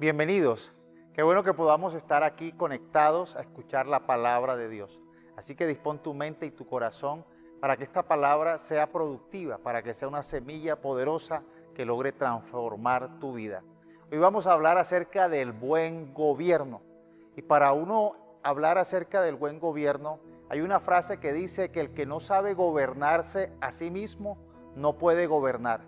Bienvenidos. Qué bueno que podamos estar aquí conectados a escuchar la palabra de Dios. Así que dispón tu mente y tu corazón para que esta palabra sea productiva, para que sea una semilla poderosa que logre transformar tu vida. Hoy vamos a hablar acerca del buen gobierno. Y para uno hablar acerca del buen gobierno, hay una frase que dice que el que no sabe gobernarse a sí mismo no puede gobernar.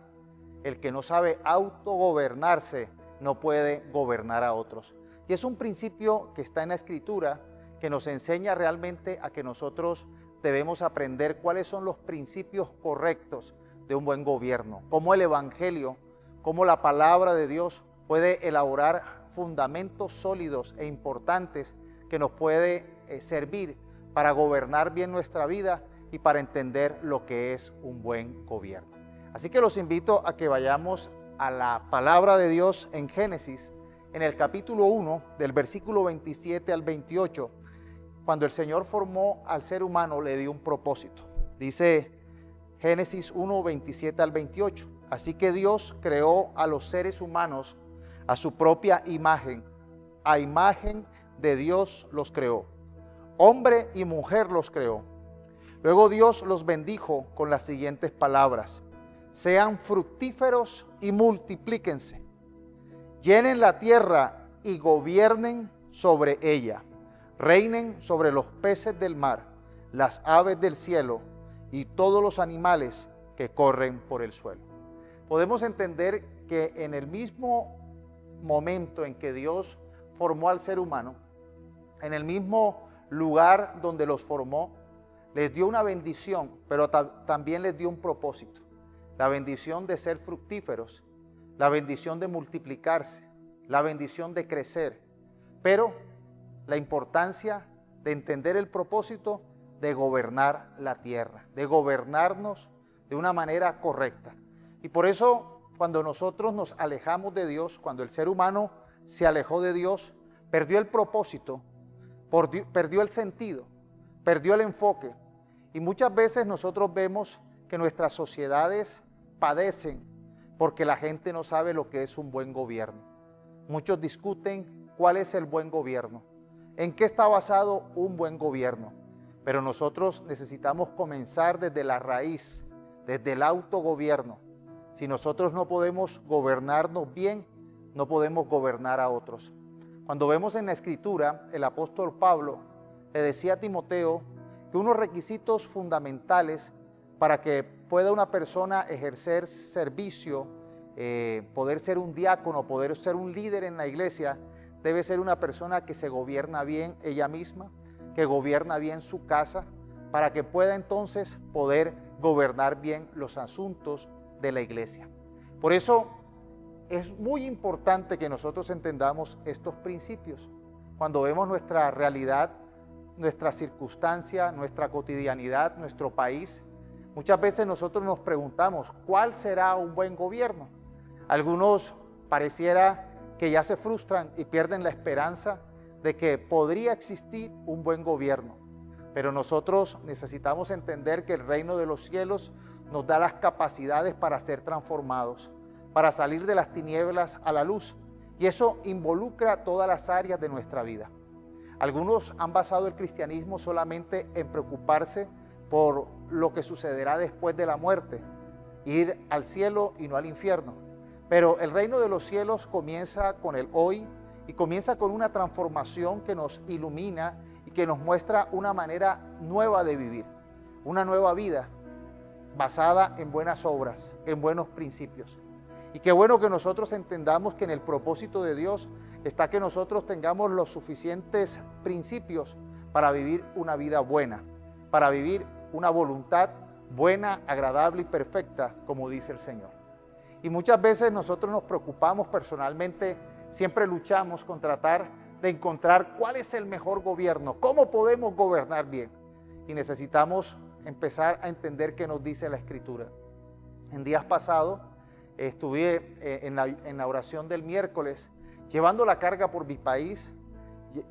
El que no sabe autogobernarse no puede gobernar a otros. Y es un principio que está en la Escritura, que nos enseña realmente a que nosotros debemos aprender cuáles son los principios correctos de un buen gobierno, cómo el Evangelio, cómo la palabra de Dios puede elaborar fundamentos sólidos e importantes que nos puede servir para gobernar bien nuestra vida y para entender lo que es un buen gobierno. Así que los invito a que vayamos a la palabra de Dios en Génesis, en el capítulo 1, del versículo 27 al 28, cuando el Señor formó al ser humano, le dio un propósito. Dice Génesis 1, 27 al 28, así que Dios creó a los seres humanos a su propia imagen, a imagen de Dios los creó, hombre y mujer los creó. Luego Dios los bendijo con las siguientes palabras: sean fructíferos y multiplíquense, llenen la tierra y gobiernen sobre ella, reinen sobre los peces del mar, las aves del cielo y todos los animales que corren por el suelo. Podemos entender que en el mismo momento en que Dios formó al ser humano, en el mismo lugar donde los formó, les dio una bendición, pero también les dio un propósito. La bendición de ser fructíferos, la bendición de multiplicarse, la bendición de crecer, pero la importancia de entender el propósito de gobernar la tierra, de gobernarnos de una manera correcta. Y por eso, cuando nosotros nos alejamos de Dios, cuando el ser humano se alejó de Dios, perdió el propósito, perdió el sentido, perdió el enfoque. Y muchas veces nosotros vemos que nuestras sociedades padecen porque la gente no sabe lo que es un buen gobierno. Muchos discuten cuál es el buen gobierno, en qué está basado un buen gobierno. Pero nosotros necesitamos comenzar desde la raíz, desde el autogobierno. Si nosotros no podemos gobernarnos bien, no podemos gobernar a otros. Cuando vemos en la Escritura, el apóstol Pablo le decía a Timoteo que unos requisitos fundamentales para que pueda una persona ejercer servicio, poder ser un diácono, poder ser un líder en la iglesia, debe ser una persona que se gobierna bien ella misma, que gobierna bien su casa, para que pueda entonces poder gobernar bien los asuntos de la iglesia. Por eso es muy importante que nosotros entendamos estos principios. Cuando vemos nuestra realidad, nuestra circunstancia, nuestra cotidianidad, nuestro país, muchas veces nosotros nos preguntamos, ¿cuál será un buen gobierno? Algunos pareciera que ya se frustran y pierden la esperanza de que podría existir un buen gobierno. Pero nosotros necesitamos entender que el reino de los cielos nos da las capacidades para ser transformados, para salir de las tinieblas a la luz. Y eso involucra todas las áreas de nuestra vida. Algunos han basado el cristianismo solamente en preocuparse por lo que sucederá después de la muerte, ir al cielo y no al infierno. Pero el reino de los cielos comienza con el hoy y comienza con una transformación que nos ilumina y que nos muestra una manera nueva de vivir, una nueva vida basada en buenas obras, en buenos principios. Y qué bueno que nosotros entendamos que en el propósito de Dios está que nosotros tengamos los suficientes principios para vivir una vida buena, para vivir una voluntad buena, agradable y perfecta, como dice el Señor. Y muchas veces nosotros nos preocupamos personalmente, siempre luchamos con tratar de encontrar cuál es el mejor gobierno, cómo podemos gobernar bien. Y necesitamos empezar a entender qué nos dice la Escritura. En días pasados estuve en la oración del miércoles, llevando la carga por mi país,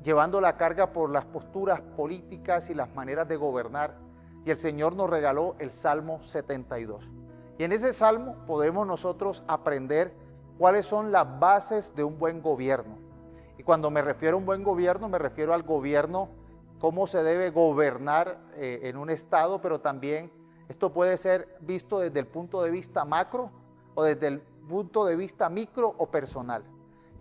llevando la carga por las posturas políticas y las maneras de gobernar. Y el Señor nos regaló el Salmo 72. Y en ese salmo podemos nosotros aprender cuáles son las bases de un buen gobierno. Y cuando me refiero a un buen gobierno, me refiero al gobierno, cómo se debe gobernar en un estado, pero también esto puede ser visto desde el punto de vista macro o desde el punto de vista micro o personal.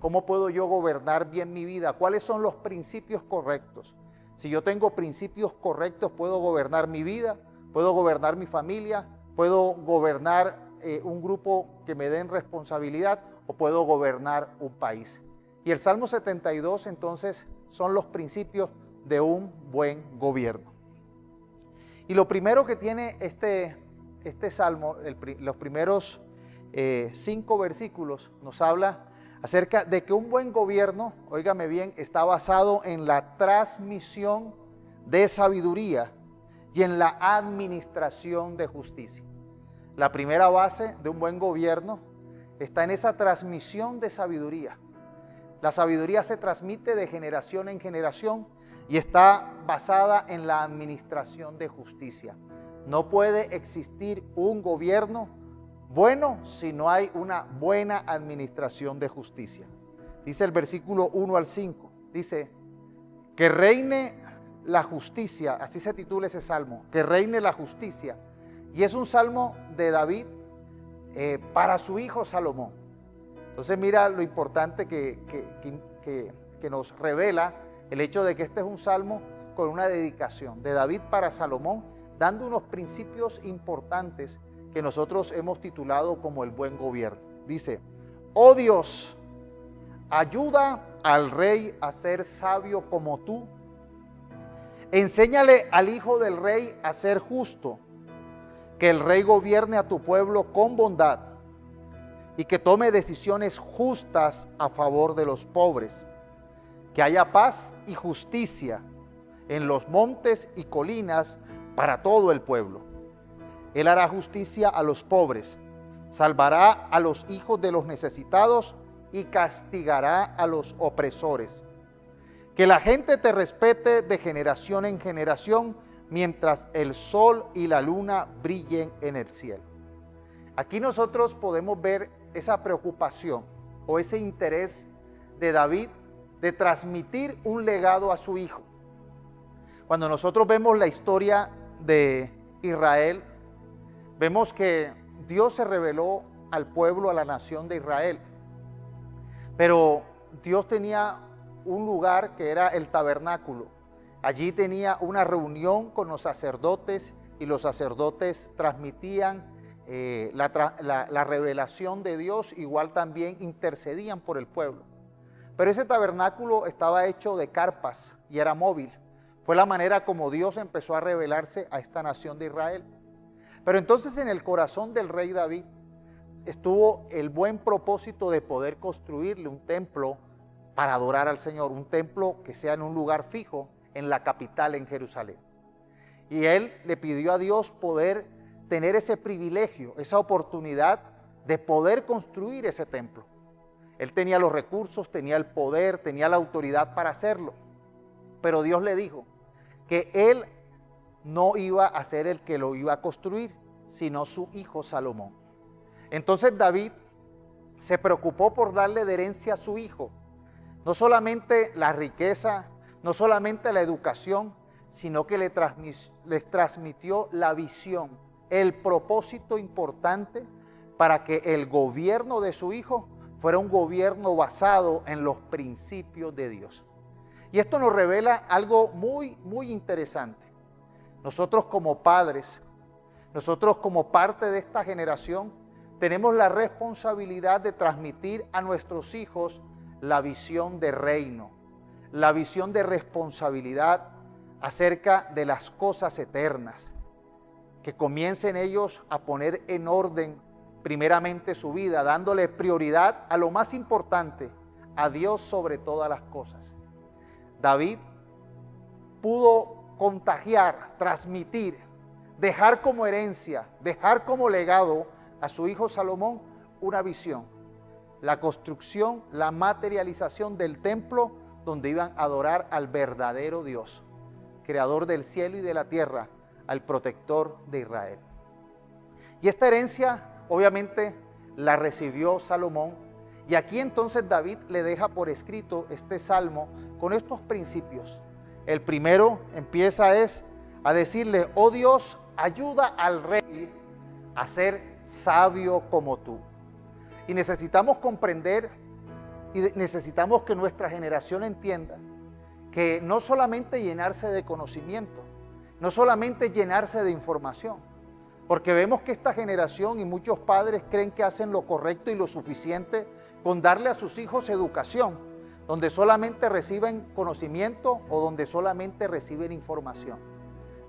¿Cómo puedo yo gobernar bien mi vida? ¿Cuáles son los principios correctos? Si yo tengo principios correctos, puedo gobernar mi vida, puedo gobernar mi familia, puedo gobernar un grupo que me den responsabilidad o puedo gobernar un país. Y el Salmo 72 entonces son los principios de un buen gobierno. Y lo primero que tiene este salmo, los primeros 5 versículos, nos habla acerca de que un buen gobierno, óigame bien, está basado en la transmisión de sabiduría y en la administración de justicia. La primera base de un buen gobierno está en esa transmisión de sabiduría. La sabiduría se transmite de generación en generación y está basada en la administración de justicia. No puede existir un gobierno bueno si no hay una buena administración de justicia. Dice el versículo 1 al 5, dice, que reine la justicia, así se titula ese salmo, que reine la justicia. Y es un salmo de David para su hijo Salomón. Entonces mira lo importante que nos revela el hecho de que este es un salmo con una dedicación de David para Salomón, dando unos principios importantes que nosotros hemos titulado como el buen gobierno. Dice, oh Dios, ayuda al rey a ser sabio como tú. Enséñale al hijo del rey a ser justo, que el rey gobierne a tu pueblo con bondad y que tome decisiones justas a favor de los pobres, que haya paz y justicia en los montes y colinas para todo el pueblo. Él hará justicia a los pobres, salvará a los hijos de los necesitados y castigará a los opresores. Que la gente te respete de generación en generación, mientras el sol y la luna brillen en el cielo. Aquí nosotros podemos ver esa preocupación o ese interés de David de transmitir un legado a su hijo. Cuando nosotros vemos la historia de Israel, vemos que Dios se reveló al pueblo, a la nación de Israel. Pero Dios tenía un lugar que era el tabernáculo. Allí tenía una reunión con los sacerdotes y los sacerdotes transmitían la revelación de Dios, igual también intercedían por el pueblo. Pero ese tabernáculo estaba hecho de carpas y era móvil. Fue la manera como Dios empezó a revelarse a esta nación de Israel. Pero entonces en el corazón del rey David estuvo el buen propósito de poder construirle un templo para adorar al Señor, un templo que sea en un lugar fijo en la capital, en Jerusalén. Y él le pidió a Dios poder tener ese privilegio, esa oportunidad de poder construir ese templo. Él tenía los recursos, tenía el poder, tenía la autoridad para hacerlo. Pero Dios le dijo que él no iba a ser el que lo iba a construir, sino su hijo Salomón. Entonces David se preocupó por darle de herencia a su hijo, no solamente la riqueza, no solamente la educación, sino que les transmitió la visión, el propósito importante para que el gobierno de su hijo fuera un gobierno basado en los principios de Dios. Y esto nos revela algo muy, muy interesante. Nosotros como padres, nosotros como parte de esta generación, tenemos la responsabilidad de transmitir a nuestros hijos la visión de reino, la visión de responsabilidad acerca de las cosas eternas, que comiencen ellos a poner en orden primeramente su vida, dándole prioridad a lo más importante, a Dios sobre todas las cosas. David pudo contagiar, transmitir, dejar como herencia, dejar como legado a su hijo Salomón una visión, la construcción, la materialización del templo donde iban a adorar al verdadero Dios, creador del cielo y de la tierra, al protector de Israel. Y esta herencia obviamente la recibió Salomón Y aquí entonces David le deja por escrito este salmo con estos principios. El primero empieza a decirle: oh Dios, ayuda al rey a ser sabio como tú. Y necesitamos comprender y necesitamos que nuestra generación entienda que no solamente llenarse de conocimiento, no solamente llenarse de información, porque vemos que esta generación y muchos padres creen que hacen lo correcto y lo suficiente con darle a sus hijos educación, donde solamente reciben conocimiento o donde solamente reciben información.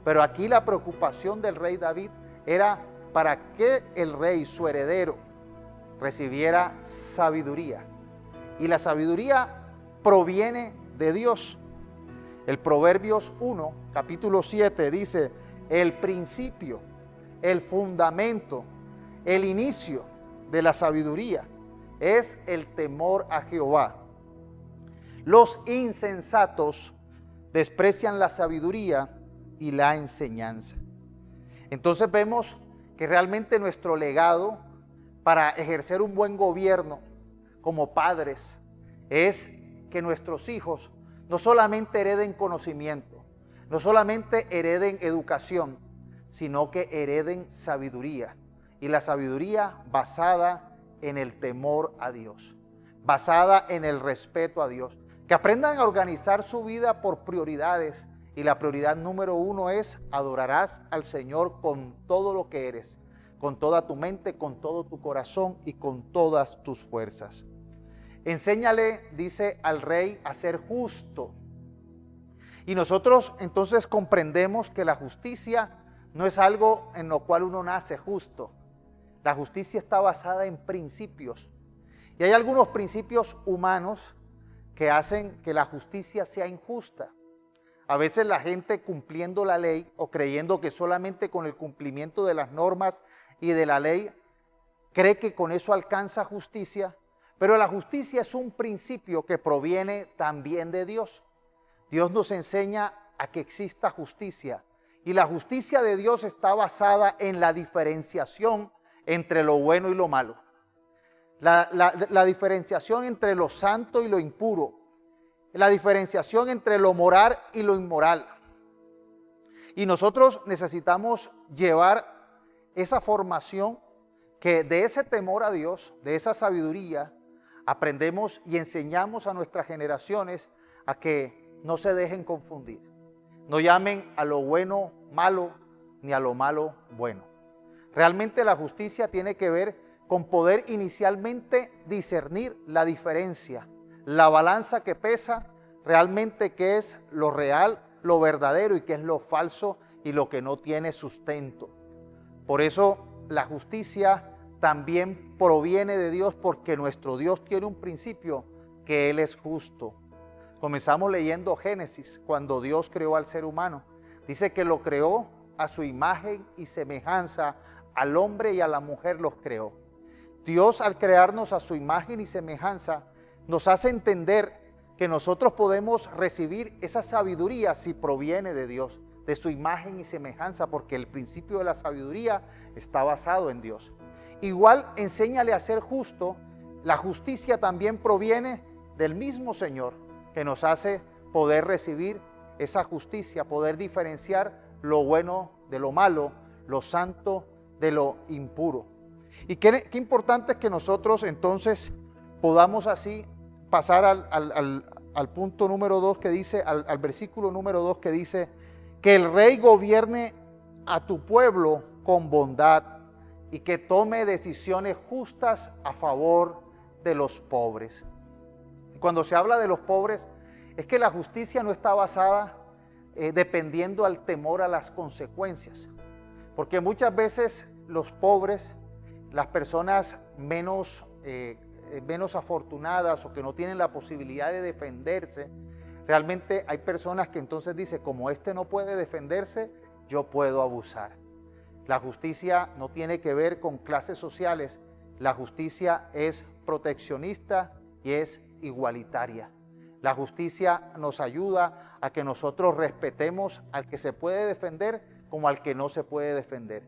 Pero aquí la preocupación del rey David era para que el rey, su heredero, recibiera sabiduría. Y la sabiduría proviene de Dios. El Proverbios 1, capítulo 7 dice: el principio, el fundamento, el inicio de la sabiduría es el temor a Jehová. Los insensatos desprecian la sabiduría y la enseñanza. Entonces vemos que realmente nuestro legado para ejercer un buen gobierno como padres es que nuestros hijos no solamente hereden conocimiento, no solamente hereden educación, sino que hereden sabiduría. Y la sabiduría basada en el temor a Dios, basada en el respeto a Dios. Que aprendan a organizar su vida por prioridades. Y la prioridad número 1 es: adorarás al Señor con todo lo que eres, con toda tu mente, con todo tu corazón y con todas tus fuerzas. Enséñale, dice, al rey a ser justo. Y nosotros entonces comprendemos que la justicia no es algo en lo cual uno nace justo. La justicia está basada en principios. Y hay algunos principios humanos que hacen que la justicia sea injusta. A veces la gente, cumpliendo la ley o creyendo que solamente con el cumplimiento de las normas y de la ley cree que con eso alcanza justicia, pero la justicia es un principio que proviene también de Dios. Dios nos enseña a que exista justicia, y la justicia de Dios está basada en la diferenciación entre lo bueno y lo malo. La diferenciación entre lo santo y lo impuro. La diferenciación entre lo moral y lo inmoral. Y nosotros necesitamos llevar esa formación, que de ese temor a Dios, de esa sabiduría, aprendemos y enseñamos a nuestras generaciones a que no se dejen confundir. No llamen a lo bueno malo, ni a lo malo bueno. Realmente la justicia tiene que ver con poder inicialmente discernir la diferencia, la balanza que pesa realmente qué es lo real, lo verdadero y qué es lo falso y lo que no tiene sustento. Por eso la justicia también proviene de Dios, porque nuestro Dios tiene un principio, que Él es justo. Comenzamos leyendo Génesis, cuando Dios creó al ser humano. Dice que lo creó a su imagen y semejanza, al hombre y a la mujer los creó. Dios, al crearnos a su imagen y semejanza, nos hace entender que nosotros podemos recibir esa sabiduría si proviene de Dios, de su imagen y semejanza, porque el principio de la sabiduría está basado en Dios. Igual, enséñale a ser justo. La justicia también proviene del mismo Señor, que nos hace poder recibir esa justicia, poder diferenciar lo bueno de lo malo, lo santo de lo impuro. Y qué importante es que nosotros entonces podamos así pasar al punto número 2 que dice, al versículo número 2 que dice: que el rey gobierne a tu pueblo con bondad y que tome decisiones justas a favor de los pobres. Cuando se habla de los pobres, es que la justicia no está basada dependiendo al temor a las consecuencias. Porque muchas veces los pobres, las personas menos afortunadas o que no tienen la posibilidad de defenderse, realmente hay personas que entonces dicen: como este no puede defenderse, yo puedo abusar. La justicia no tiene que ver con clases sociales. La justicia es proteccionista y es igualitaria. La justicia nos ayuda a que nosotros respetemos al que se puede defender como al que no se puede defender.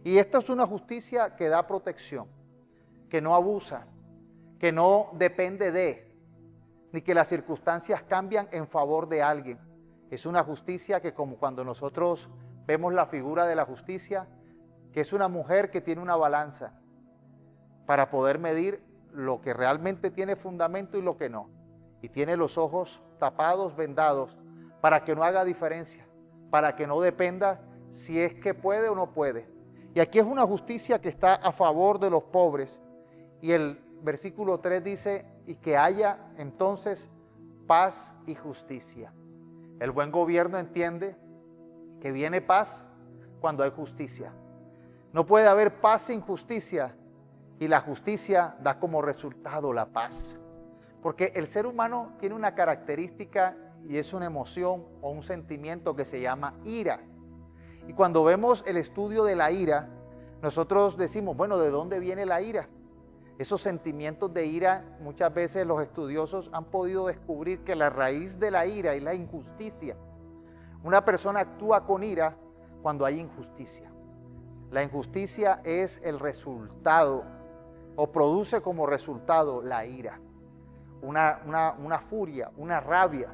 Y esta es una justicia que da protección, que no abusa, que no depende de, ni que las circunstancias cambian en favor de alguien. Es una justicia que, como cuando nosotros vemos la figura de la justicia, que es una mujer que tiene una balanza para poder medir lo que realmente tiene fundamento y lo que no. Y tiene los ojos tapados, vendados, para que no haga diferencia, para que no dependa si es que puede o no puede. Y aquí es una justicia que está a favor de los pobres. Y el versículo 3 dice, y que haya entonces paz y justicia. El buen gobierno entiende que viene paz cuando hay justicia. No puede haber paz sin justicia, y la justicia da como resultado la paz. Porque el ser humano tiene una característica y es una emoción o un sentimiento que se llama ira. Y cuando vemos el estudio de la ira, nosotros decimos, bueno, ¿de dónde viene la ira? Esos sentimientos de ira, muchas veces los estudiosos han podido descubrir que la raíz de la ira es la injusticia. Una persona actúa con ira cuando hay injusticia. La injusticia es el resultado o produce como resultado la ira, una furia, una rabia.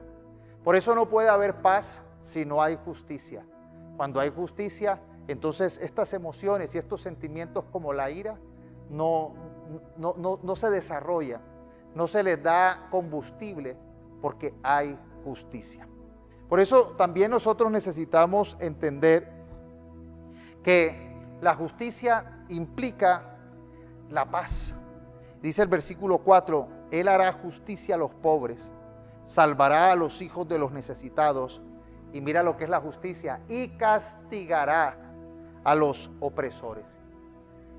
Por eso no puede haber paz si no hay justicia. Cuando hay justicia, entonces estas emociones y estos sentimientos como la ira no se desarrollan, no se les da combustible porque hay justicia. Por eso también nosotros necesitamos entender que la justicia implica la paz. Dice el versículo 4, Él hará justicia a los pobres, salvará a los hijos de los necesitados, y mira lo que es la justicia, y castigará a los opresores.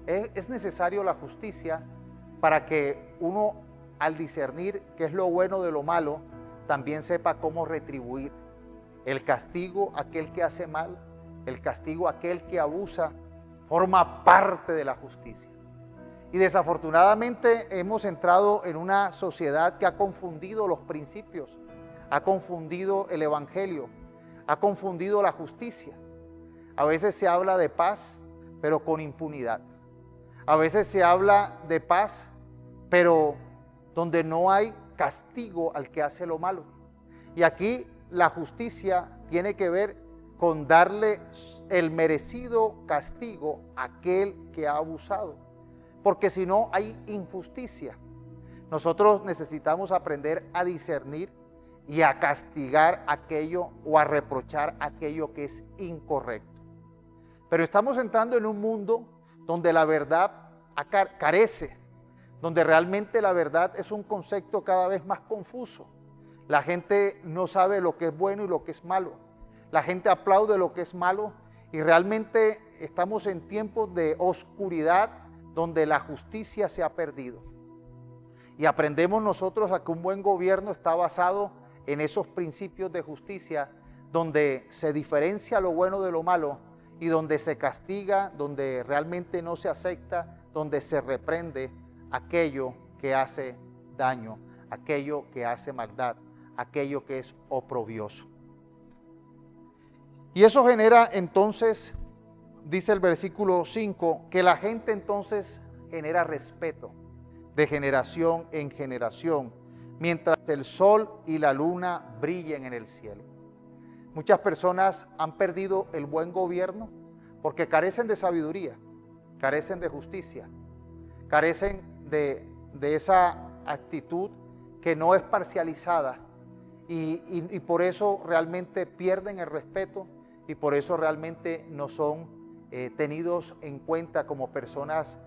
Es necesario la justicia para que uno, al discernir qué es lo bueno de lo malo, también sepa cómo retribuir. El castigo a aquel que hace mal, el castigo a aquel que abusa, forma parte de la justicia. Y desafortunadamente hemos entrado en una sociedad que ha confundido los principios, ha confundido el evangelio, ha confundido la justicia. A veces se habla de paz, pero con impunidad. A veces se habla de paz, pero donde no hay castigo al que hace lo malo. Y aquí la justicia tiene que ver con darle el merecido castigo a aquel que ha abusado. Porque si no hay injusticia. Nosotros necesitamos aprender a discernir y a castigar aquello o a reprochar aquello que es incorrecto. Pero estamos entrando en un mundo donde la verdad carece, donde realmente la verdad es un concepto cada vez más confuso. La gente no sabe lo que es bueno y lo que es malo. La gente aplaude lo que es malo y realmente estamos en tiempos de oscuridad donde la justicia se ha perdido. Y aprendemos nosotros a que un buen gobierno está basado en esos principios de justicia, donde se diferencia lo bueno de lo malo y donde se castiga, donde realmente no se acepta, donde se reprende aquello que hace daño, aquello que hace maldad, aquello que es oprobioso. Y eso genera entonces, dice el versículo 5, que la gente entonces genera respeto de generación en generación, mientras el sol y la luna brillen en el cielo. Muchas personas han perdido el buen gobierno porque carecen de sabiduría, carecen de justicia, carecen de esa actitud que no es parcializada y por eso realmente pierden el respeto y por eso realmente no son tenidos en cuenta como personas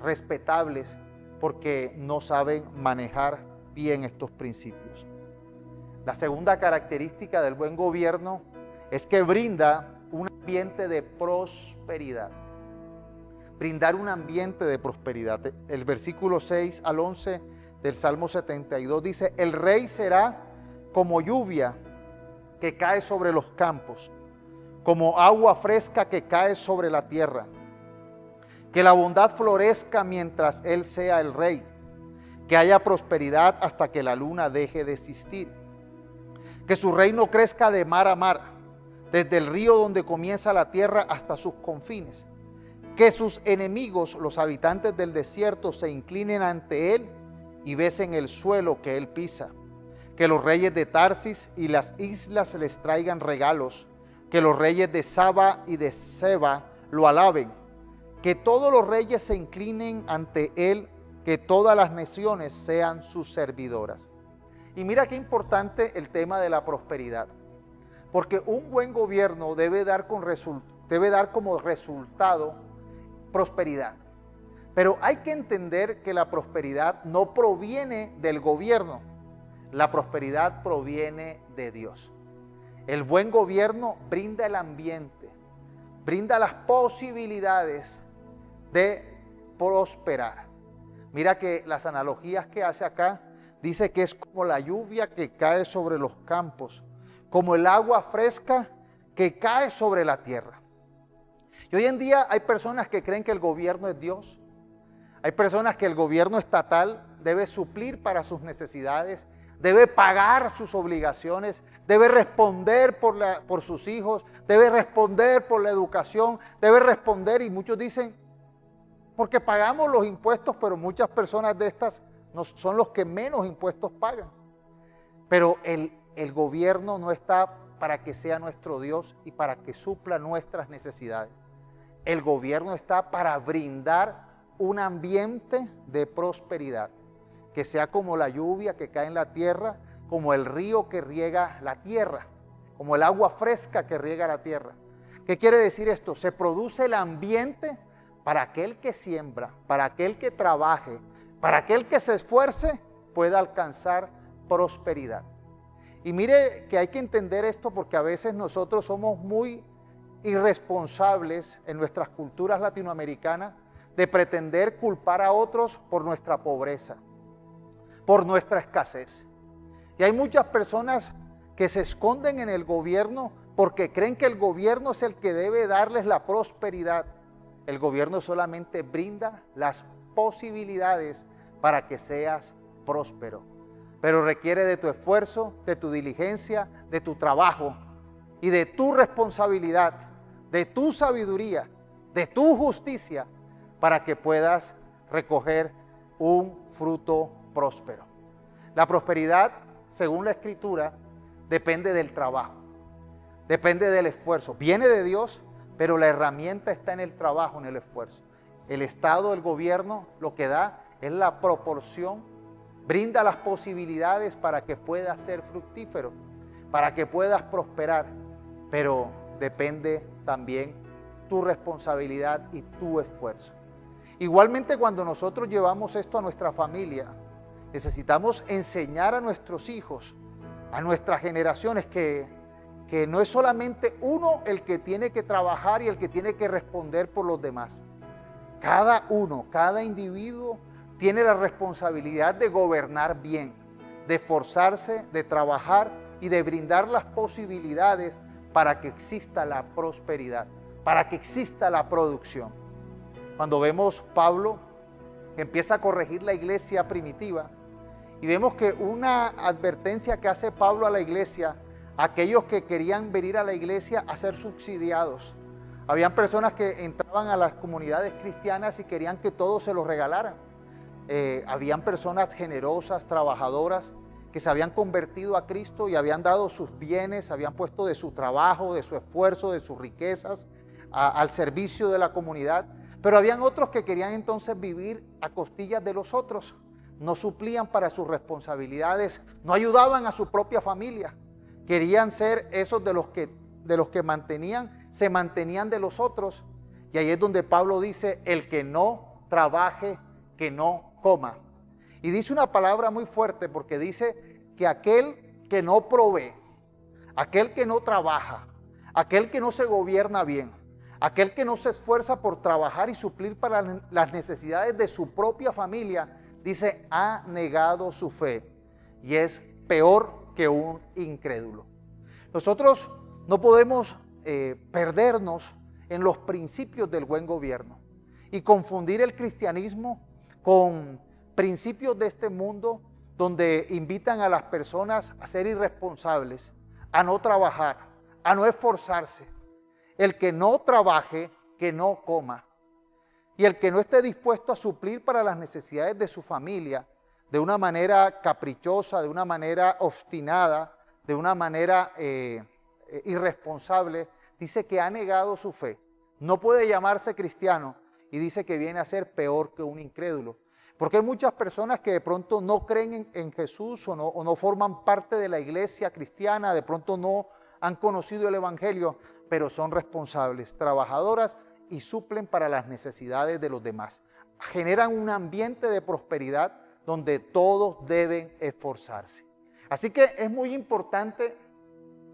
respetables porque no saben manejar bien estos principios. La segunda característica del buen gobierno es que brinda un ambiente de prosperidad. Brindar un ambiente de prosperidad. El versículo 6 al 11 del Salmo 72 dice, el rey será como lluvia que cae sobre los campos, como agua fresca que cae sobre la tierra. Que la bondad florezca mientras él sea el rey, que haya prosperidad hasta que la luna deje de existir. Que su reino crezca de mar a mar, desde el río donde comienza la tierra hasta sus confines. Que sus enemigos, los habitantes del desierto, se inclinen ante él y besen el suelo que él pisa. Que los reyes de Tarsis y las islas les traigan regalos. Que los reyes de Saba y de Seba lo alaben. Que todos los reyes se inclinen ante él. Que todas las naciones sean sus servidoras. Y mira qué importante el tema de la prosperidad. Porque un buen gobierno debe dar como resultado prosperidad. Pero hay que entender que la prosperidad no proviene del gobierno. La prosperidad proviene de Dios. El buen gobierno brinda el ambiente, brinda las posibilidades de prosperar. Mira que las analogías que hace acá, dice que es como la lluvia que cae sobre los campos, como el agua fresca que cae sobre la tierra. Y hoy en día hay personas que creen que el gobierno es Dios. Hay personas que el gobierno estatal debe suplir para sus necesidades, debe pagar sus obligaciones, debe responder por sus hijos, debe responder por la educación, debe responder, y muchos dicen, porque pagamos los impuestos, pero muchas personas de estas son los que menos impuestos pagan. Pero el gobierno no está para que sea nuestro Dios y para que supla nuestras necesidades. El gobierno está para brindar un ambiente de prosperidad, que sea como la lluvia que cae en la tierra, como el río que riega la tierra, como el agua fresca que riega la tierra. ¿Qué quiere decir esto? Se produce el ambiente para aquel que siembra, para aquel que trabaje, para aquel que se esfuerce, pueda alcanzar prosperidad. Y mire que hay que entender esto porque a veces nosotros somos muy irresponsables en nuestras culturas latinoamericanas de pretender culpar a otros por nuestra pobreza, por nuestra escasez. Y hay muchas personas que se esconden en el gobierno porque creen que el gobierno es el que debe darles la prosperidad. El gobierno solamente brinda las posibilidades para que seas próspero, pero requiere de tu esfuerzo, de tu diligencia, de tu trabajo y de tu responsabilidad, de tu sabiduría, de tu justicia, para que puedas recoger un fruto próspero. La prosperidad, según la Escritura, depende del trabajo, depende del esfuerzo. Viene de Dios, pero la herramienta está en el trabajo, en el esfuerzo. El Estado, el gobierno, lo que da es la proporción, brinda las posibilidades para que puedas ser fructífero, para que puedas prosperar, pero depende también tu responsabilidad y tu esfuerzo. Igualmente, cuando nosotros llevamos esto a nuestra familia, necesitamos enseñar a nuestros hijos, a nuestras generaciones, que no es solamente uno el que tiene que trabajar y el que tiene que responder por los demás. Cada uno, cada individuo tiene la responsabilidad de gobernar bien, de esforzarse, de trabajar y de brindar las posibilidades para que exista la prosperidad, para que exista la producción. Cuando vemos Pablo que empieza a corregir la iglesia primitiva y vemos que una advertencia que hace Pablo a la iglesia, aquellos que querían venir a la iglesia a ser subsidiados. Habían personas que entraban a las comunidades cristianas y querían que todo se los regalaran. Habían personas generosas, trabajadoras, que se habían convertido a Cristo y habían dado sus bienes, habían puesto de su trabajo, de su esfuerzo, de sus riquezas al servicio de la comunidad. Pero habían otros que querían entonces vivir a costillas de los otros. No suplían para sus responsabilidades, no ayudaban a su propia familia. Querían ser esos de los que se mantenían de los otros. Y ahí es donde Pablo dice, el que no trabaje, que no coma. Y dice una palabra muy fuerte porque dice que aquel que no provee, aquel que no trabaja, aquel que no se gobierna bien, aquel que no se esfuerza por trabajar y suplir para las necesidades de su propia familia, dice, ha negado su fe y es peor que un incrédulo. Nosotros no podemos perdernos en los principios del buen gobierno y confundir el cristianismo con principios de este mundo donde invitan a las personas a ser irresponsables, a no trabajar, a no esforzarse. El que no trabaje, que no coma. Y el que no esté dispuesto a suplir para las necesidades de su familia, de una manera caprichosa, de una manera obstinada, de una manera irresponsable, dice que ha negado su fe. No puede llamarse cristiano y dice que viene a ser peor que un incrédulo. Porque hay muchas personas que de pronto no creen en Jesús o no forman parte de la iglesia cristiana, de pronto no han conocido el evangelio, pero son responsables, trabajadoras y suplen para las necesidades de los demás. Generan un ambiente de prosperidad donde todos deben esforzarse. Así que es muy importante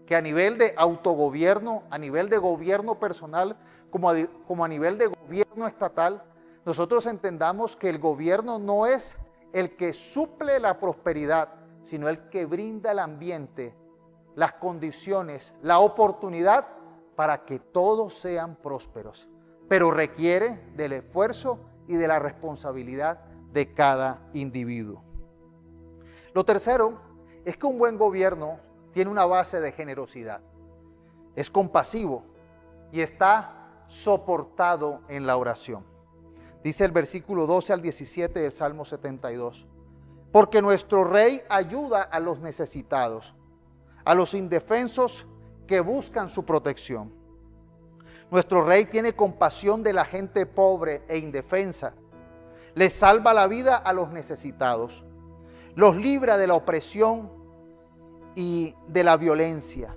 que a nivel de autogobierno, a nivel de gobierno personal, como a nivel de gobierno estatal, nosotros entendamos que el gobierno no es el que suple la prosperidad, sino el que brinda el ambiente, las condiciones, la oportunidad para que todos sean prósperos. Pero requiere del esfuerzo y de la responsabilidad de cada individuo. Lo tercero es que un buen gobierno tiene una base de generosidad. Es compasivo y está soportado en la oración. Dice el versículo 12 al 17 del Salmo 72. Porque nuestro Rey ayuda a los necesitados, a los indefensos que buscan su protección. Nuestro Rey tiene compasión de la gente pobre e indefensa. Les salva la vida a los necesitados. Los libra de la opresión y de la violencia.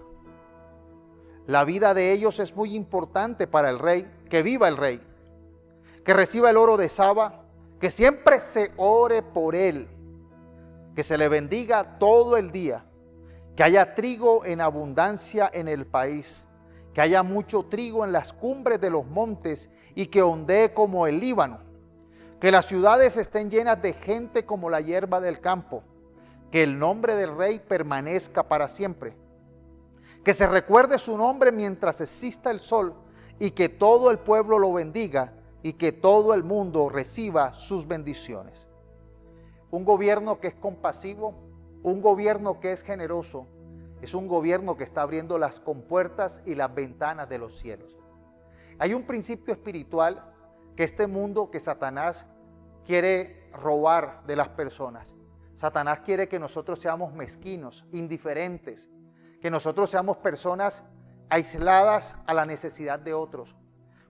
La vida de ellos es muy importante para el Rey, que viva el Rey, que reciba el oro de Saba, que siempre se ore por él, que se le bendiga todo el día, que haya trigo en abundancia en el país, que haya mucho trigo en las cumbres de los montes y que ondee como el Líbano, que las ciudades estén llenas de gente como la hierba del campo, que el nombre del Rey permanezca para siempre, que se recuerde su nombre mientras exista el sol y que todo el pueblo lo bendiga y que todo el mundo reciba sus bendiciones. Un gobierno que es compasivo, un gobierno que es generoso, es un gobierno que está abriendo las compuertas y las ventanas de los cielos. Hay un principio espiritual que este mundo, que Satanás quiere robar de las personas. Satanás quiere que nosotros seamos mezquinos, indiferentes, que nosotros seamos personas aisladas a la necesidad de otros.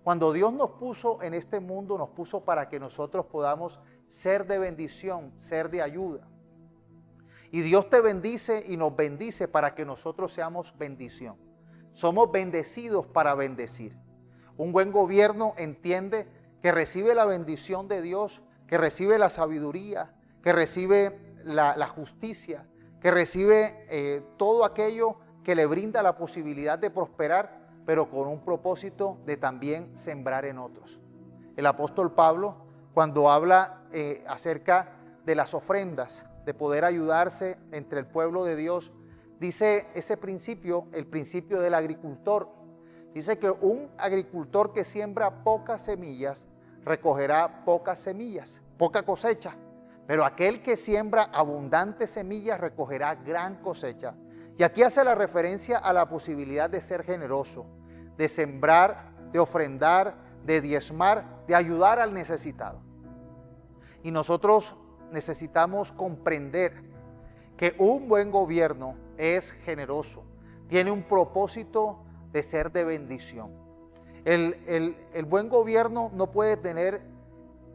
Cuando Dios nos puso en este mundo, nos puso para que nosotros podamos ser de bendición, ser de ayuda. Y Dios te bendice y nos bendice para que nosotros seamos bendición. Somos bendecidos para bendecir. Un buen gobierno entiende que recibe la bendición de Dios, que recibe la sabiduría, que recibe la justicia, que recibe todo aquello que le brinda la posibilidad de prosperar, pero con un propósito de también sembrar en otros. El apóstol Pablo, cuando habla acerca de las ofrendas, de poder ayudarse entre el pueblo de Dios, dice ese principio, el principio del agricultor. Dice que un agricultor que siembra pocas semillas, recogerá pocas semillas, poca cosecha. Pero aquel que siembra abundantes semillas, recogerá gran cosecha. Y aquí hace la referencia a la posibilidad de ser generoso, de sembrar, de ofrendar, de diezmar, de ayudar al necesitado. Y nosotros necesitamos comprender que un buen gobierno es generoso, tiene un propósito de ser de bendición. El buen gobierno no puede tener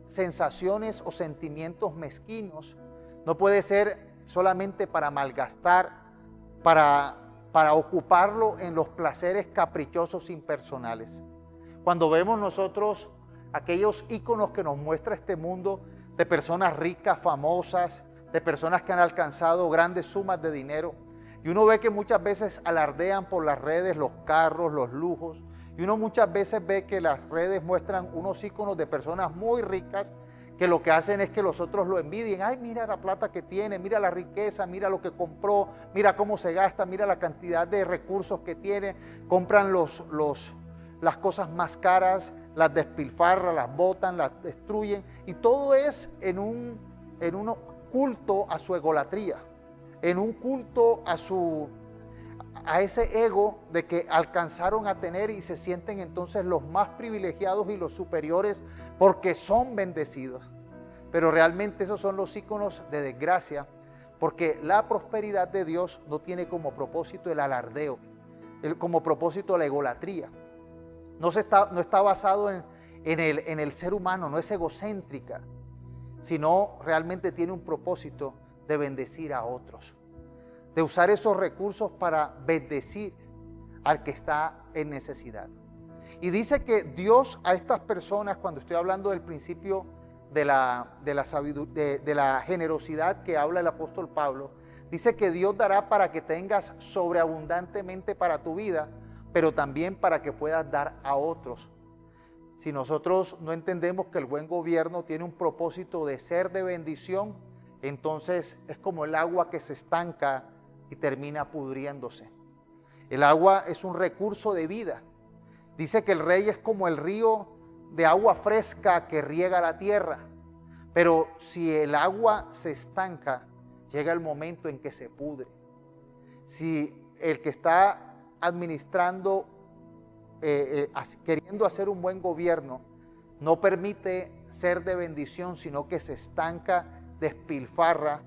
sensaciones o sentimientos mezquinos, no puede ser solamente para malgastar, para ocuparlo en los placeres caprichosos impersonales. Cuando vemos nosotros aquellos íconos que nos muestra este mundo de personas ricas, famosas, de personas que han alcanzado grandes sumas de dinero, y uno ve que muchas veces alardean por las redes los carros, los lujos, y uno muchas veces ve que las redes muestran unos íconos de personas muy ricas que lo que hacen es que los otros lo envidien. Ay, mira la plata que tiene, mira la riqueza, mira lo que compró, mira cómo se gasta, mira la cantidad de recursos que tiene. Compran las cosas más caras, las despilfarran, las botan, las destruyen. Y todo es en un culto a su egolatría, en un culto a ese ego de que alcanzaron a tener y se sienten entonces los más privilegiados y los superiores porque son bendecidos. pero realmente esos son los íconos de desgracia, porque la prosperidad de Dios no tiene como propósito el alardeo, como propósito la egolatría. No está basado en el ser humano, no es egocéntrica, sino realmente tiene un propósito de bendecir a otros, de usar esos recursos para bendecir al que está en necesidad. Y dice que Dios a estas personas, cuando estoy hablando del principio de la generosidad que habla el apóstol Pablo, dice que Dios dará para que tengas sobreabundantemente para tu vida, pero también para que puedas dar a otros. Si nosotros no entendemos que el buen gobierno tiene un propósito de ser de bendición, entonces es como el agua que se estanca y termina pudriéndose. El agua es un recurso de vida. Dice que el rey es como el río de agua fresca que riega la tierra, pero si el agua se estanca, llega el momento en que se pudre. Si el que está administrando, queriendo hacer un buen gobierno, no permite ser de bendición, sino que se estanca, despilfarra,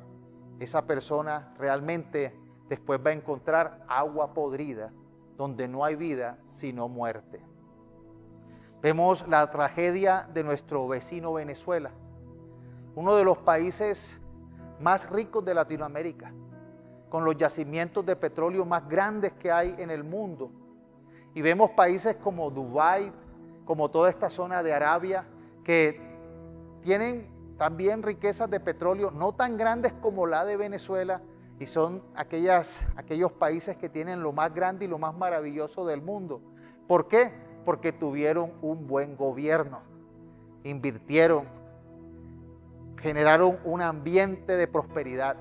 esa persona realmente después va a encontrar agua podrida, donde no hay vida sino muerte. Vemos la tragedia de nuestro vecino Venezuela, uno de los países más ricos de Latinoamérica, con los yacimientos de petróleo más grandes que hay en el mundo. Y vemos países como Dubái, como toda esta zona de Arabia, que tienen también riquezas de petróleo, no tan grandes como la de Venezuela, y son aquellos países que tienen lo más grande y lo más maravilloso del mundo. ¿Por qué? Porque tuvieron un buen gobierno, invirtieron, generaron un ambiente de prosperidad.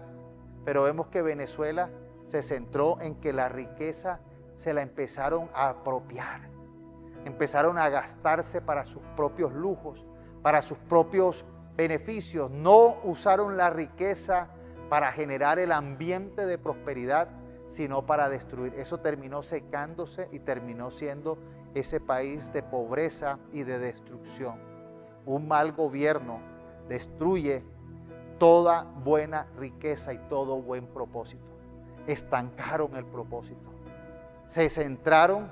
Pero vemos que Venezuela se centró en que la riqueza se la empezaron a apropiar, empezaron a gastarse para sus propios lujos, para sus propios beneficios. No usaron la riqueza para generar el ambiente de prosperidad, sino para destruir. Eso terminó secándose y terminó siendo ese país de pobreza y de destrucción. Un mal gobierno destruye toda buena riqueza y todo buen propósito. Estancaron el propósito. Se centraron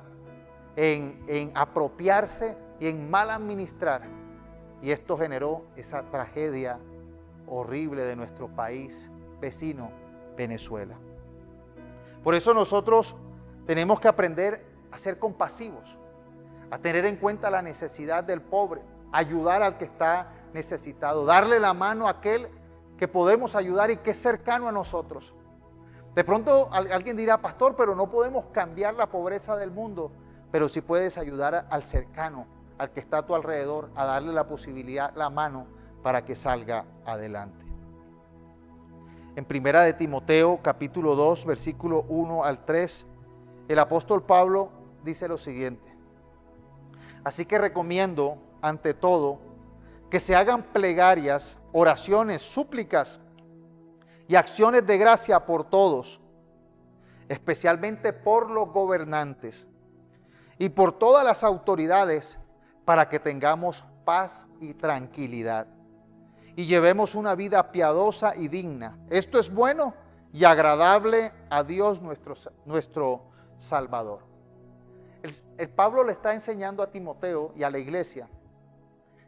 en apropiarse y en mal administrar. Y esto generó esa tragedia horrible de nuestro país vecino, Venezuela. Por eso nosotros tenemos que aprender a ser compasivos, a tener en cuenta la necesidad del pobre, ayudar al que está necesitado, darle la mano a aquel que podemos ayudar y que es cercano a nosotros. De pronto alguien dirá, pastor, pero no podemos cambiar la pobreza del mundo, pero sí puedes ayudar al cercano, al que está a tu alrededor, a darle la posibilidad, la mano para que salga adelante. En Primera de Timoteo, capítulo 2, versículo 1 al 3, el apóstol Pablo dice lo siguiente: así que recomiendo, ante todo, que se hagan plegarias, oraciones, súplicas y acciones de gracia por todos, especialmente por los gobernantes y por todas las autoridades, para que tengamos paz y tranquilidad y llevemos una vida piadosa y digna. Esto es bueno y agradable a Dios nuestro Salvador. El Pablo le está enseñando a Timoteo y a la iglesia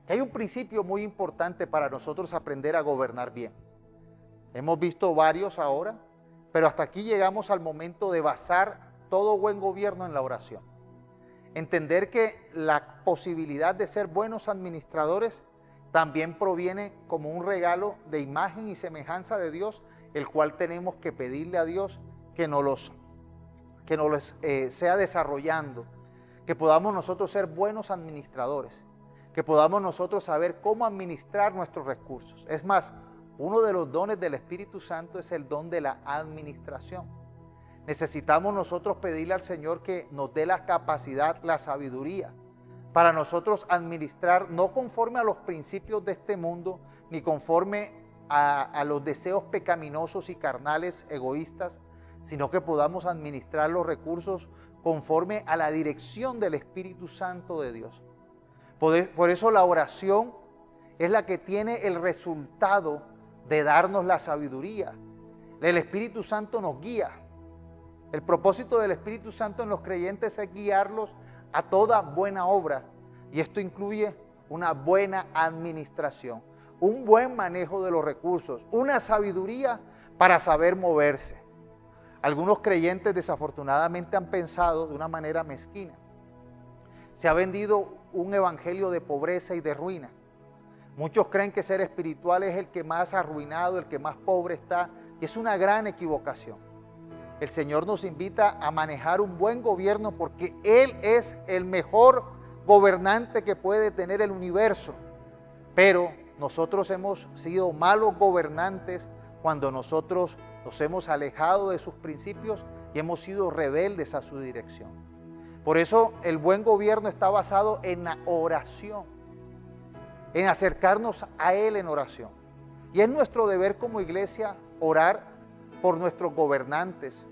que hay un principio muy importante para nosotros aprender a gobernar bien. Hemos visto varios ahora, pero hasta aquí llegamos al momento de basar todo buen gobierno en la oración. Entender que la posibilidad de ser buenos administradores también proviene como un regalo de imagen y semejanza de Dios, el cual tenemos que pedirle a Dios que nos los sea desarrollando, que podamos nosotros ser buenos administradores, que podamos nosotros saber cómo administrar nuestros recursos. Es más, uno de los dones del Espíritu Santo es el don de la administración. Necesitamos nosotros pedirle al Señor que nos dé la capacidad, la sabiduría, para nosotros administrar no conforme a los principios de este mundo, ni conforme a los deseos pecaminosos y carnales egoístas, sino que podamos administrar los recursos conforme a la dirección del Espíritu Santo de Dios. Por eso la oración es la que tiene el resultado de darnos la sabiduría. El Espíritu Santo nos guía. El propósito del Espíritu Santo en los creyentes es guiarlos a toda buena obra. Y esto incluye una buena administración, un buen manejo de los recursos, una sabiduría para saber moverse. Algunos creyentes desafortunadamente han pensado de una manera mezquina. Se ha vendido un evangelio de pobreza y de ruina. Muchos creen que ser espiritual es el que más arruinado, el que más pobre está, y es una gran equivocación. El Señor nos invita a manejar un buen gobierno porque Él es el mejor gobernante que puede tener el universo. Pero nosotros hemos sido malos gobernantes cuando nosotros nos hemos alejado de sus principios y hemos sido rebeldes a su dirección. Por eso el buen gobierno está basado en la oración, en acercarnos a Él en oración. Y es nuestro deber como iglesia orar por nuestros gobernantes,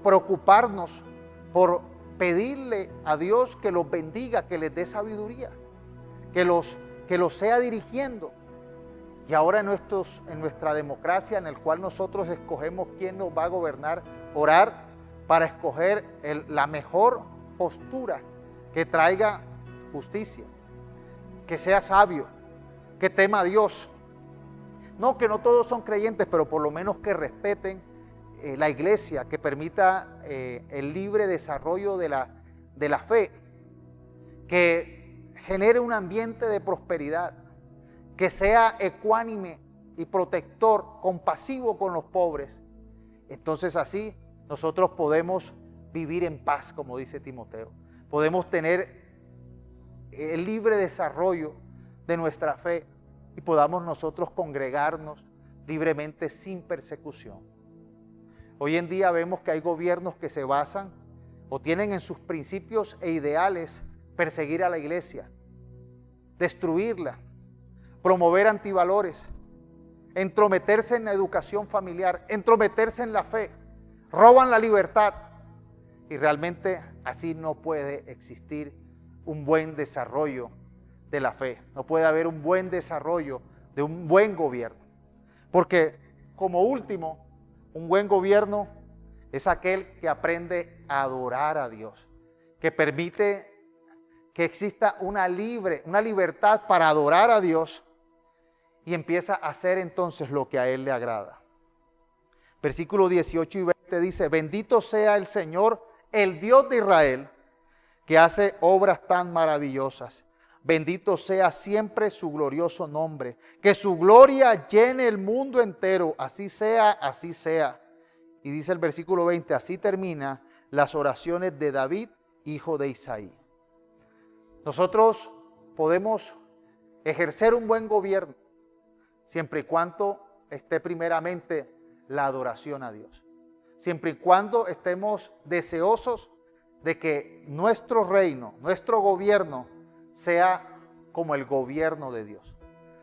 preocuparnos, por pedirle a Dios que los bendiga, que les dé sabiduría, que los sea dirigiendo. Y ahora en nuestra democracia, en el cual nosotros escogemos quién nos va a gobernar, orar para escoger la mejor postura que traiga justicia, que sea sabio, que tema a Dios. No, que no todos son creyentes, pero por lo menos que respeten la iglesia, que permita el libre desarrollo de la fe, que genere un ambiente de prosperidad, que sea ecuánime y protector, compasivo con los pobres. Entonces así nosotros podemos vivir en paz, como dice Timoteo. Podemos tener el libre desarrollo de nuestra fe y podamos nosotros congregarnos libremente sin persecución. Hoy en día vemos que hay gobiernos que se basan o tienen en sus principios e ideales perseguir a la iglesia, destruirla, promover antivalores, entrometerse en la educación familiar, entrometerse en la fe, roban la libertad. Y realmente así no puede existir un buen desarrollo de la fe. No puede haber un buen desarrollo de un buen gobierno. Porque como último, un buen gobierno es aquel que aprende a adorar a Dios, que permite que exista una libertad para adorar a Dios y empieza a hacer entonces lo que a Él le agrada. Versículo 18 y 20 dice: bendito sea el Señor, el Dios de Israel, que hace obras tan maravillosas. Bendito sea siempre su glorioso nombre. Que su gloria llene el mundo entero. Así sea, así sea. Y dice el versículo 20, así termina las oraciones de David, hijo de Isaí. Nosotros podemos ejercer un buen gobierno siempre y cuando esté primeramente la adoración a Dios. Siempre y cuando estemos deseosos de que nuestro reino, nuestro gobierno sea como el gobierno de Dios.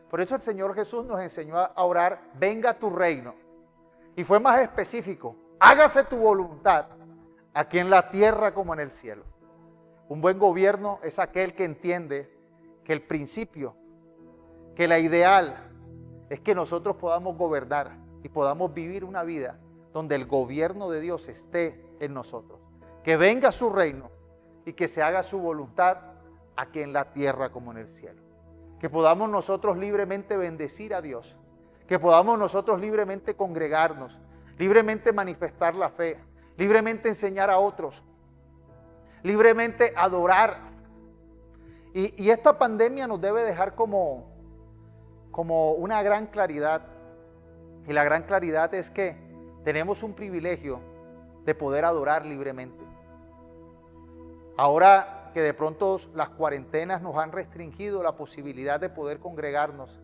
Por eso el Señor Jesús nos enseñó a orar: venga tu reino. Y fue más específico: hágase tu voluntad, aquí en la tierra como en el cielo. Un buen gobierno es aquel que entiende que el principio, que la ideal es que nosotros podamos gobernar y podamos vivir una vida donde el gobierno de Dios esté en nosotros. Que venga su reino y que se haga su voluntad aquí en la tierra como en el cielo. Que podamos nosotros libremente bendecir a Dios. Que podamos nosotros libremente congregarnos, libremente manifestar la fe, libremente enseñar a otros, libremente adorar. Y esta pandemia nos debe dejar como una gran claridad. Y la gran claridad es que tenemos un privilegio de poder adorar libremente. Ahora que de pronto las cuarentenas nos han restringido la posibilidad de poder congregarnos,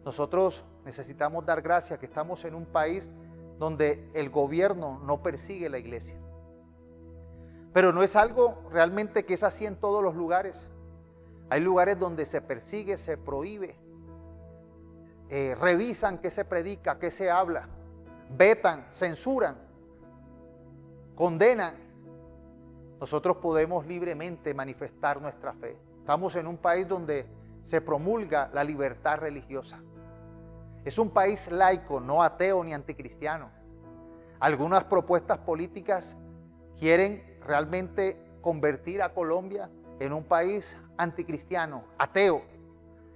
nosotros necesitamos dar gracias que estamos en un país donde el gobierno no persigue la iglesia. Pero no es algo realmente que es así en todos los lugares. Hay lugares donde se persigue, se prohíbe, revisan qué se predica, qué se habla, vetan, censuran, condenan. Nosotros podemos libremente manifestar nuestra fe. Estamos en un país donde se promulga la libertad religiosa. Es un país laico, no ateo ni anticristiano. Algunas propuestas políticas quieren realmente convertir a Colombia en un país anticristiano, ateo,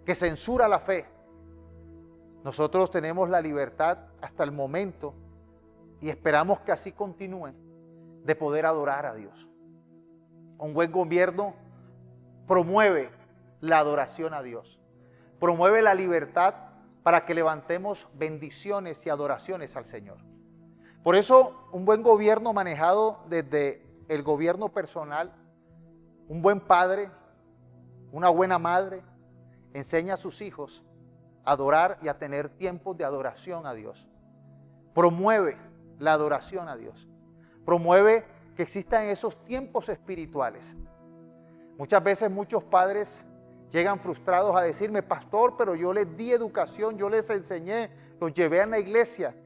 que censura la fe. Nosotros tenemos la libertad hasta el momento y esperamos que así continúe de poder adorar a Dios. Un buen gobierno promueve la adoración a Dios, promueve la libertad para que levantemos bendiciones y adoraciones al Señor. Por eso, un buen gobierno manejado desde el gobierno personal, un buen padre, una buena madre, enseña a sus hijos a adorar y a tener tiempos de adoración a Dios. Promueve la adoración a Dios. Promueve que existan esos tiempos espirituales. Muchas veces muchos padres llegan frustrados a decirme: pastor, pero yo les di educación, yo les enseñé, los llevé a la iglesia,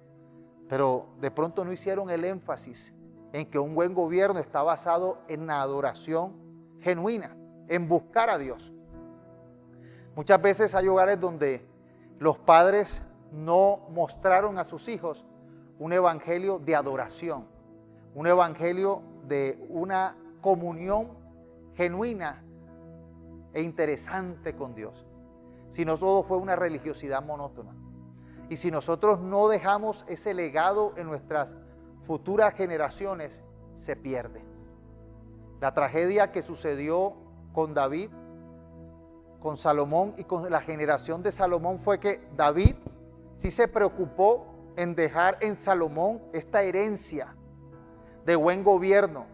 pero de pronto no hicieron el énfasis en que un buen gobierno está basado en la adoración genuina, en buscar a Dios. Muchas veces hay hogares donde los padres no mostraron a sus hijos un evangelio de adoración, un evangelio de una comunión genuina e interesante con Dios, sino todo fue una religiosidad monótona. Y si nosotros no dejamos ese legado en nuestras futuras generaciones, se pierde. La tragedia que sucedió con David, con Salomón y con la generación de Salomón fue que David sí se preocupó en dejar en Salomón esta herencia de buen gobierno,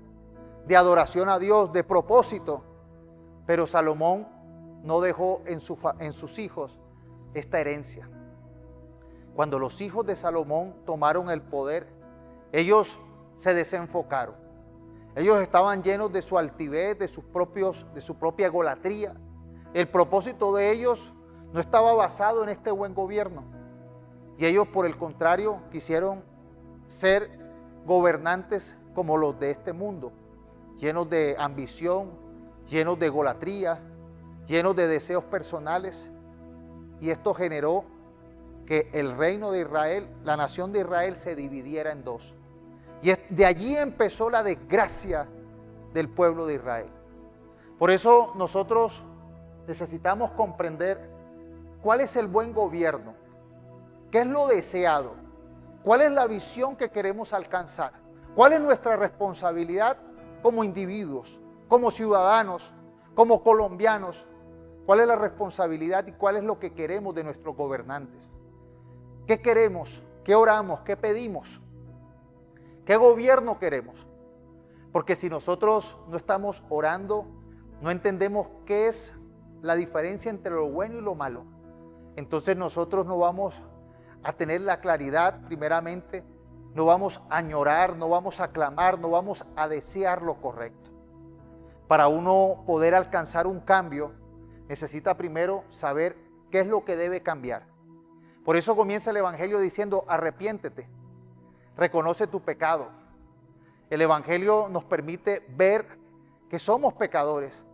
de adoración a Dios, de propósito, pero Salomón no dejó en sus hijos esta herencia. Cuando los hijos de Salomón tomaron el poder, ellos se desenfocaron. Ellos estaban llenos de su altivez, de su propia egolatría. El propósito de ellos no estaba basado en este buen gobierno. Y ellos, por el contrario, quisieron ser gobernantes como los de este mundo, llenos de ambición, llenos de egolatría, llenos de deseos personales. Y esto generó que el reino de Israel, la nación de Israel, se dividiera en dos. Y de allí empezó la desgracia del pueblo de Israel. Por eso nosotros necesitamos comprender cuál es el buen gobierno, qué es lo deseado, cuál es la visión que queremos alcanzar, cuál es nuestra responsabilidad como individuos, como ciudadanos, como colombianos, cuál es la responsabilidad y cuál es lo que queremos de nuestros gobernantes. ¿Qué queremos? ¿Qué oramos? ¿Qué pedimos? ¿Qué gobierno queremos? Porque si nosotros no estamos orando, no entendemos qué es la diferencia entre lo bueno y lo malo, entonces nosotros no vamos a tener la claridad, primeramente, no vamos a añorar, no vamos a clamar, no vamos a desear lo correcto. Para uno poder alcanzar un cambio, necesita primero saber qué es lo que debe cambiar. Por eso comienza el Evangelio diciendo: arrepiéntete, reconoce tu pecado. El Evangelio nos permite ver que somos pecadores,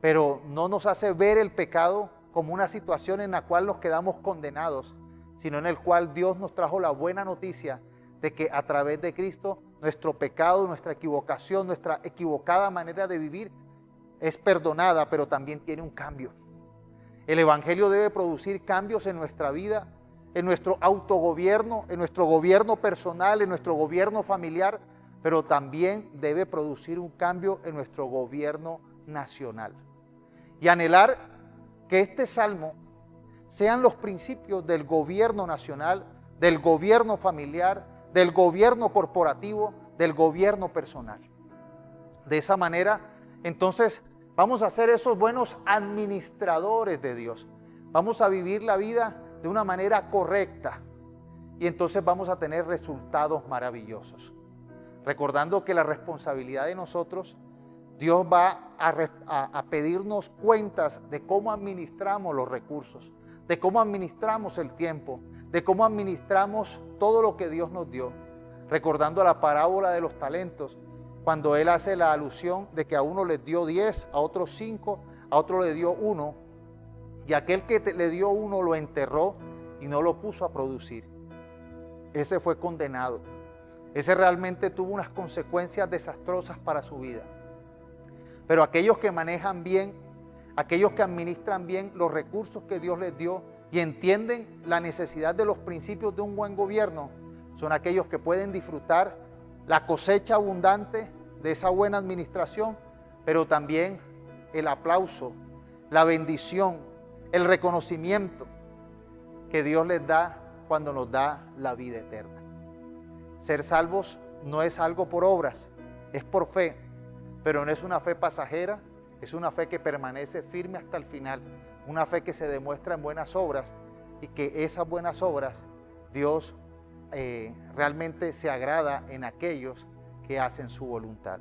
pero no nos hace ver el pecado como una situación en la cual nos quedamos condenados, sino en el cual Dios nos trajo la buena noticia de que a través de Cristo nuestro pecado, nuestra equivocación, nuestra equivocada manera de vivir es perdonada, pero también tiene un cambio. El Evangelio debe producir cambios en nuestra vida, en nuestro autogobierno, en nuestro gobierno personal, en nuestro gobierno familiar, pero también debe producir un cambio en nuestro gobierno nacional. Y anhelar que este salmo sean los principios del gobierno nacional, del gobierno familiar, del gobierno corporativo, del gobierno personal. De esa manera, entonces, vamos a ser esos buenos administradores de Dios. Vamos a vivir la vida de una manera correcta y entonces vamos a tener resultados maravillosos. Recordando que la responsabilidad de nosotros, Dios va a pedirnos cuentas de cómo administramos los recursos, de cómo administramos el tiempo, de cómo administramos todo lo que Dios nos dio. Recordando la parábola de los talentos, cuando Él hace la alusión de que a uno les dio 10, a otros 5, a otro le dio 1, y aquel que le dio uno lo enterró y no lo puso a producir. Ese fue condenado. Ese realmente tuvo unas consecuencias desastrosas para su vida. Pero aquellos que manejan bien, aquellos que administran bien los recursos que Dios les dio y entienden la necesidad de los principios de un buen gobierno, son aquellos que pueden disfrutar la cosecha abundante de esa buena administración, pero también el aplauso, la bendición, el reconocimiento que Dios les da cuando nos da la vida eterna. Ser salvos no es algo por obras, es por fe, pero no es una fe pasajera, es una fe que permanece firme hasta el final, una fe que se demuestra en buenas obras y que esas buenas obras Dios realmente se agrada en aquellos que hacen su voluntad.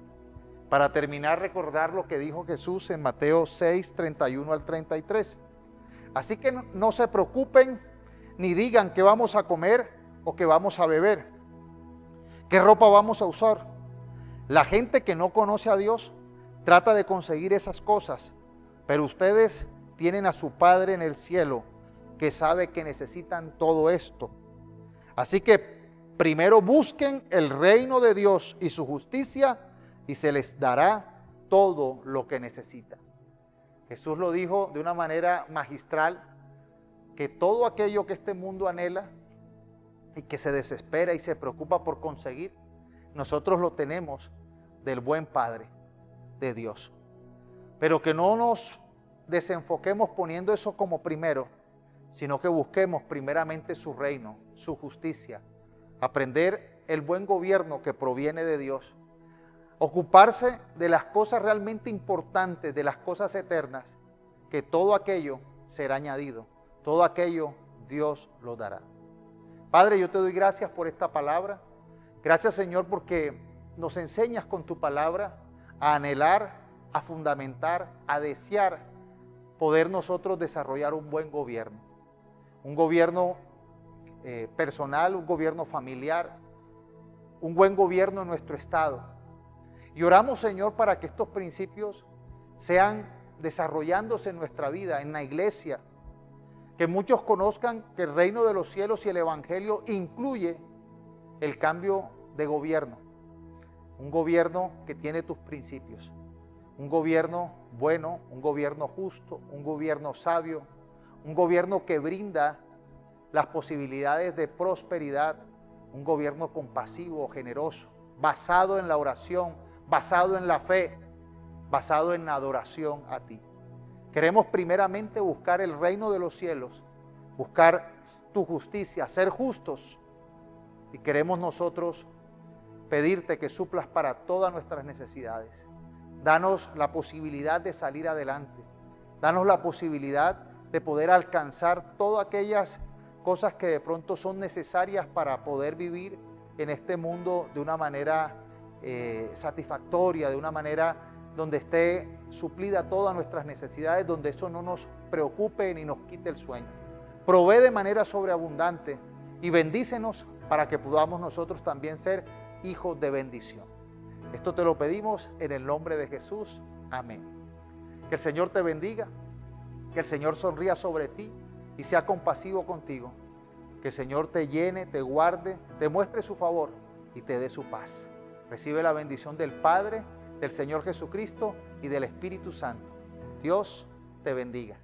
Para terminar, recordar lo que dijo Jesús en Mateo 6, 31 al 33. Así que no se preocupen ni digan qué vamos a comer o qué vamos a beber, qué ropa vamos a usar. La gente que no conoce a Dios trata de conseguir esas cosas, pero ustedes tienen a su Padre en el cielo que sabe que necesitan todo esto. Así que primero busquen el reino de Dios y su justicia y se les dará todo lo que necesitan. Jesús lo dijo de una manera magistral, que todo aquello que este mundo anhela y que se desespera y se preocupa por conseguir, nosotros lo tenemos del buen Padre, de Dios. Pero que no nos desenfoquemos poniendo eso como primero, sino que busquemos primeramente su reino, su justicia, aprender el buen gobierno que proviene de Dios, ocuparse de las cosas realmente importantes, de las cosas eternas, que todo aquello será añadido, todo aquello Dios lo dará. Padre, yo te doy gracias por esta palabra. Gracias, Señor, porque nos enseñas con tu palabra a anhelar, a fundamentar, a desear poder nosotros desarrollar un buen gobierno. Un gobierno personal, un gobierno familiar, un buen gobierno en nuestro estado. Y oramos, Señor, para que estos principios sean desarrollándose en nuestra vida, en la iglesia, que muchos conozcan que el reino de los cielos y el evangelio incluye el cambio de gobierno, un gobierno que tiene tus principios, un gobierno bueno, un gobierno justo, un gobierno sabio, un gobierno que brinda las posibilidades de prosperidad, un gobierno compasivo, generoso, basado en la oración, basado en la fe, basado en la adoración a ti. Queremos primeramente buscar el reino de los cielos, buscar tu justicia, ser justos, y queremos nosotros pedirte que suplas para todas nuestras necesidades. Danos la posibilidad de salir adelante, danos la posibilidad de poder alcanzar todas aquellas cosas que de pronto son necesarias para poder vivir en este mundo de una manera satisfactoria, de una manera donde esté suplida todas nuestras necesidades, donde eso no nos preocupe ni nos quite el sueño. Provee de manera sobreabundante y bendícenos para que podamos nosotros también ser hijos de bendición. Esto te lo pedimos en el nombre de Jesús. Amén. Que el Señor te bendiga, que el Señor sonría sobre ti y sea compasivo contigo. Que el Señor te llene, te guarde, te muestre su favor y te dé su paz. Recibe la bendición del Padre, del Señor Jesucristo y del Espíritu Santo. Dios te bendiga.